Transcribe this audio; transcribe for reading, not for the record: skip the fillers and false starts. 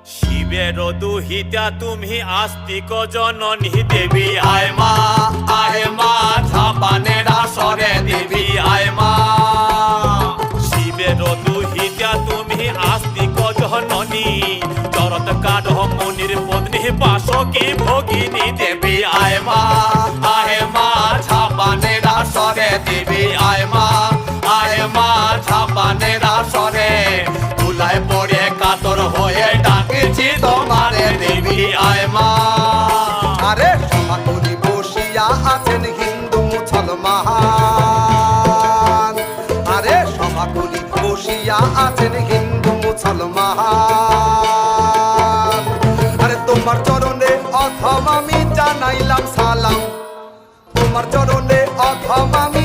শিবের দুহিতা তুমি আস্তিক জননী দেবী আয় মা ঝাপানের আসরে দেবী আয় মা। শিবের দুহিতা তুমি আস্তিক জননী চরত কাঠ মুনির পত্নী বাসকি ভগিনী দেবী আয় মা ঝাপানের আসরে দেবী আয় মা ঝাপানের আসরে তুলায় পড়ে কাতর হয়ে ডাকেছি তোমারে দেবী আয় মা। আরে সমাকুলি বসিয়া আছেন হিন্দু মুসলমান, আরে সমাকুলি বসিয়া আছেন হিন্দু মুসলমান। আরে তোমার চরণে অথম আমি জানাইলাম সালাম, তোমার চরণে অথম আমি